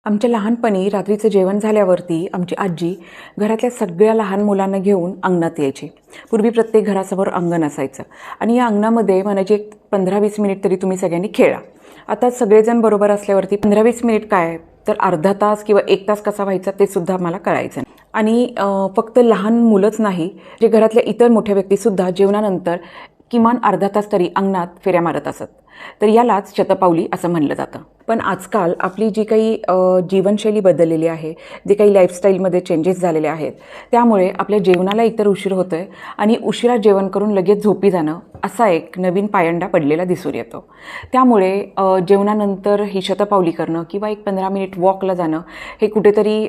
आमच्या लहानपणी रात्रीचं जेवण झाल्यावरती आमची आजी घरातल्या सगळ्या लहान मुलांना घेऊन अंगणात यायची. पूर्वी प्रत्येक घरासमोर अंगण असायचं आणि या अंगणामध्ये म्हणायची एक 15-20 मिनिट तरी तुम्ही सगळ्यांनी खेळा. आता सगळेजण बरोबर असल्यावरती 15-20 मिनिट काय तर अर्धा तास किंवा 1 तास कसा व्हायचा ते सुद्धा मला कळायचं नाही. आणि फक्त लहान मुलंच नाही, जे घरातल्या इतर मोठ्या व्यक्तीसुद्धा जेवणानंतर किमान अर्धा तास तरी अंगणात फेऱ्या मारत असत. तर यालाच शतपावली असं म्हणलं जातं. पण आजकाल आपली जी काही जीवनशैली बदललेली आहे, जे काही लाईफस्टाईलमध्ये चेंजेस झालेले आहेत, त्यामुळे आपल्या जेवणाला एकतर उशीर होतो आहे आणि उशिरा जेवण करून लगेच झोपी जाणं असा एक नवीन पायंडा पडलेला दिसून येतो. त्यामुळे जेवणानंतर ही शतपावली करणं किंवा एक 15 मिनिट वॉकला जाणं हे कुठेतरी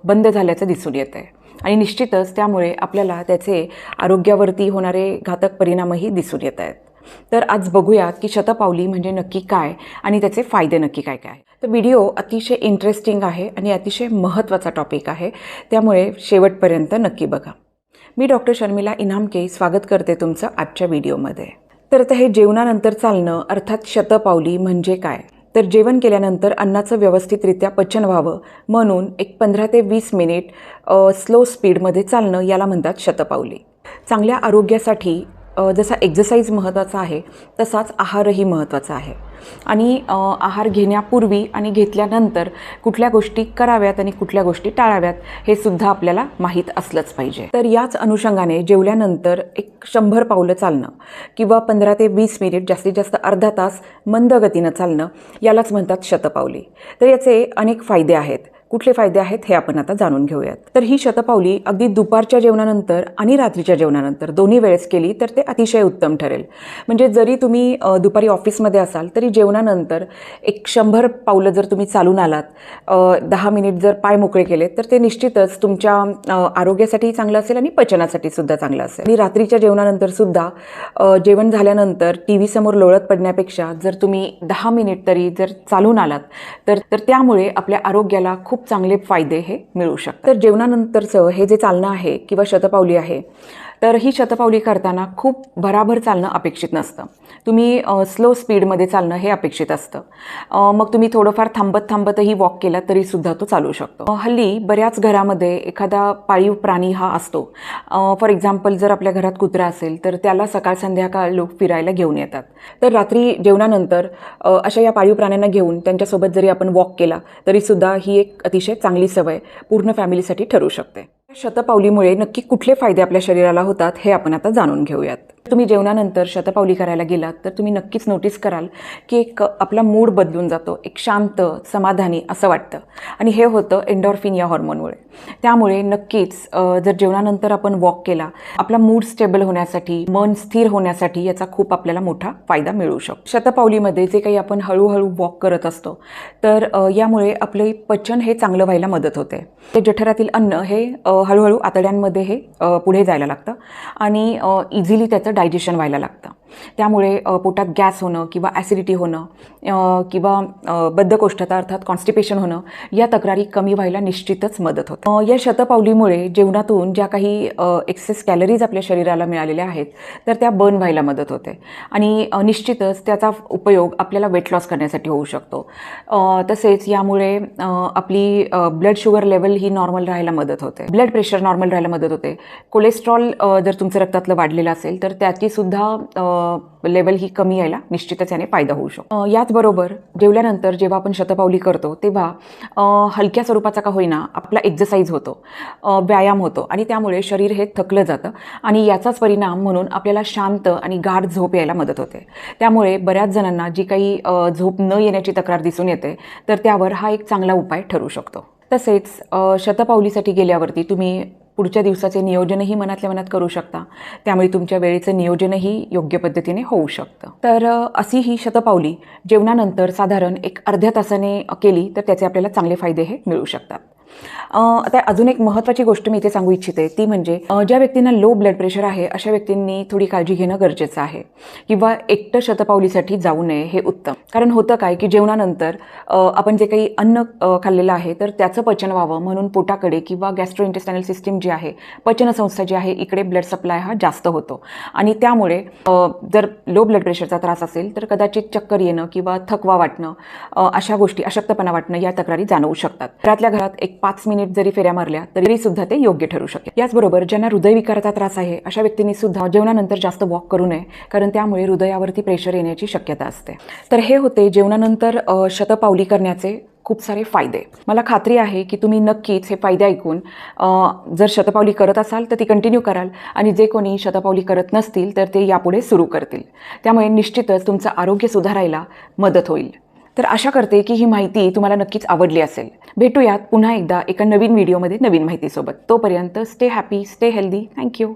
बंद झाल्याचं दिसून येतं आहे. आणि निश्चितच त्यामुळे आपल्याला त्याचे आरोग्यावरती होणारे घातक परिणामही दिसून येत आहेत. तर आज बघूयात की शतपावली म्हणजे नक्की काय आणि त्याचे फायदे नक्की काय काय. तर व्हिडिओ अतिशय इंटरेस्टिंग आहे आणि अतिशय महत्त्वाचा टॉपिक आहे, त्यामुळे शेवटपर्यंत नक्की बघा. मी डॉक्टर शर्मिला इनामके स्वागत करते तुमचं आजच्या व्हिडिओमध्ये. तर आता हे जेवणानंतर चालणं अर्थात शतपावली म्हणजे काय, तर जेवण केल्यानंतर अन्नाचं व्यवस्थितरित्या पचन व्हावं म्हणून एक 15 ते 20 मिनिट स्लो स्पीडमध्ये चालणं याला म्हणतात शतपावली. चांगल्या आरोग्यासाठी जसा एक्झरसाईज महत्त्वाचा आहे तसाच आहारही महत्त्वाचा आहे. आणि आहार घेण्यापूर्वी आणि घेतल्यानंतर कुठल्या गोष्टी कराव्यात आणि कुठल्या गोष्टी टाळाव्यात हे सुद्धा आपल्याला माहीत असलंच पाहिजे. तर याच अनुषंगाने जेवल्यानंतर एक 100 पावलं चालणं किंवा 15 ते 20 मिनिट जास्तीत जास्त अर्धा तास मंद गतीनं चालणं यालाच म्हणतात शतपावली. तर याचे अनेक फायदे आहेत. कुठले फायदे आहेत हे आपण आता जाणून घेऊयात. तर ही शतपावली अगदी दुपारच्या जेवणानंतर आणि रात्रीच्या जेवणानंतर दोन्ही वेळेस केली तर ते अतिशय उत्तम ठरेल. म्हणजे जरी तुम्ही दुपारी ऑफिसमध्ये असाल तरी जेवणानंतर एक 100 पावलं जर तुम्ही चालून आलात, 10 मिनिट जर पाय मोकळे केले तर ते निश्चितच तुमच्या आरोग्यासाठी चांगलं असेल आणि पचनासाठी सुद्धा चांगलं असेल. आणि रात्रीच्या जेवणानंतर सुद्धा जेवण झाल्यानंतर टी व्ही समोर लोळत पडण्यापेक्षा जर तुम्ही 10 मिनिट तरी जर चालून आलात तर त्यामुळे आपल्या आरोग्याला खूप चांगले फायदे हे मिळू शकतात. तर जेवणानंतरचं हे जे चालणं आहे किंवा शतपावली आहे, तर ही शतपावली करताना खूप भराभर चालणं अपेक्षित नसतं. तुम्ही स्लो स्पीडमध्ये चालणं हे अपेक्षित असतं. मग तुम्ही थोडंफार थांबतही वॉक केला तरीसुद्धा तो चालू शकतो. हल्ली बऱ्याच घरामध्ये एखादा पाळीव प्राणी हा असतो. फॉर एक्झाम्पल जर आपल्या घरात कुत्रा असेल तर त्याला सकाळ संध्याकाळ लोक फिरायला घेऊन येतात. तर रात्री जेवणानंतर अशा या पाळीव प्राण्यांना घेऊन त्यांच्यासोबत जरी आपण वॉक केला तरीसुद्धा ही एक अतिशय चांगली सवय पूर्ण फॅमिलीसाठी ठरू शकते. शतपावलीमुळे नक्की कुठले फायदे आपल्या शरीराला होतात हे आपण आता जाणून घेऊयात. तुम्ही जेवणानंतर शतपावली करायला गेलात तर तुम्ही नक्कीच नोटीस कराल की एक आपला मूड बदलून जातो, एक शांत समाधानी असं वाटतं. आणि हे होतं एंडॉर्फिन या हॉर्मोनमुळे. त्यामुळे नक्कीच जर जेवणानंतर आपण वॉक केला, आपला मूड स्टेबल होण्यासाठी, मन स्थिर होण्यासाठी याचा खूप आपल्याला मोठा फायदा मिळू शकतो. शतपावलीमध्ये जे काही आपण हळूहळू वॉक करत असतो तर यामुळे आपले पचन हे चांगलं व्हायला मदत होते. ते जठरातील अन्न हे हळूहळू आतड्यांमध्ये हे पुढे जायला लागतं आणि इझिली त्याचं डायजेशन व्हायला लागतं. त्यामुळे पोटात गॅस होणं किंवा ॲसिडिटी होणं किंवा बद्धकोष्ठता अर्थात कॉन्स्टिपेशन होणं या तक्रारी कमी व्हायला निश्चितच मदत होते. या शतपावलीमुळे जेवणातून ज्या काही एक्सेस कॅलरीज आपल्या शरीराला मिळालेल्या आहेत तर त्या बर्न व्हायला मदत होते आणि निश्चितच त्याचा उपयोग आपल्याला वेट लॉस करण्यासाठी होऊ शकतो. तसेच यामुळे आपली ब्लड शुगर लेवल ही नॉर्मल राहायला मदत होते, ब्लड प्रेशर नॉर्मल राहायला मदत होते. कोलेस्ट्रॉल जर तुमचं रक्तातलं वाढलेलं असेल तर त्याचीसुद्धा लेवल ही कमी यायला निश्चितच याने फायदा होऊ शकतो. याचबरोबर जेवल्यानंतर जेव्हा आपण शतपावली करतो तेव्हा हलक्या स्वरूपाचा का होईना आपला एक्झरसाईज होतो, व्यायाम होतो आणि त्यामुळे शरीर हे थकलं जातं आणि याचाच परिणाम म्हणून आपल्याला शांत आणि गाढ झोप यायला मदत होते. त्यामुळे बऱ्याच जणांना जी काही झोप न येण्याची तक्रार दिसून येते तर त्यावर हा एक चांगला उपाय ठरू शकतो. तसेच शतपावलीसाठी गेल्यावरती तुम्ही पुढच्या दिवसाचे नियोजनही मनातल्या मनात करू शकता. त्यामुळे तुमच्या वेळेचं नियोजनही योग्य पद्धतीने होऊ शकतं. तर अशी ही शतपावली जेवणानंतर साधारण एक अर्ध्या तासाने केली तर त्याचे आपल्याला चांगले फायदे हे मिळू शकतात. आता अजून एक महत्त्वाची गोष्ट मी इथे सांगू इच्छिते ती म्हणजे ज्या व्यक्तींना लो ब्लड प्रेशर आहे अशा व्यक्तींनी थोडी काळजी घेणं गरजेचं आहे किंवा एकटं शतपावलीसाठी जाऊ नये हे उत्तम. कारण होतं काय की जेवणानंतर आपण जे काही अन्न खाल्लेलं आहे तर त्याचं पचन व्हावं म्हणून पोटाकडे किंवा गॅस्ट्रोइंटेस्टायनल सिस्टीम जी आहे, पचनसंस्था जी आहे, इकडे ब्लड सप्लाय हा जास्त होतो आणि त्यामुळे जर लो ब्लड प्रेशरचा त्रास असेल तर कदाचित चक्कर येणं किंवा थकवा वाटणं, अशा गोष्टी, अशक्तपणा वाटणं या तक्रारी जाणवू शकतात. घरातल्या घरात एक 5 मिनिट जरी फेऱ्या मारल्या तरी सुद्धा ते योग्य ठरू शकेल. याचबरोबर ज्यांना हृदयविकाराचा त्रास आहे अशा व्यक्तींनी सुद्धा जेवणानंतर जास्त वॉक करू नये, कारण त्यामुळे हृदयावरती प्रेशर येण्याची शक्यता असते. तर हे होते जेवणानंतर शतपावली करण्याचे खूप सारे फायदे. मला खात्री आहे की तुम्ही नक्कीच हे फायदे ऐकून जर शतपावली करत असाल तर ती कंटिन्यू कराल आणि जे कोणी शतपावली करत नसतील तर ते यापुढे सुरू करतील. त्यामुळे निश्चितच तुमचं आरोग्य सुधारायला मदत होईल. तर आशा करते की ही माहिती तुम्हाला नक्कीच आवडली असेल. भेटूयात पुन्हा एकदा एका नवीन व्हिडिओमध्ये नवीन माहितीसोबत. तोपर्यंत stay happy, stay healthy. Thank you.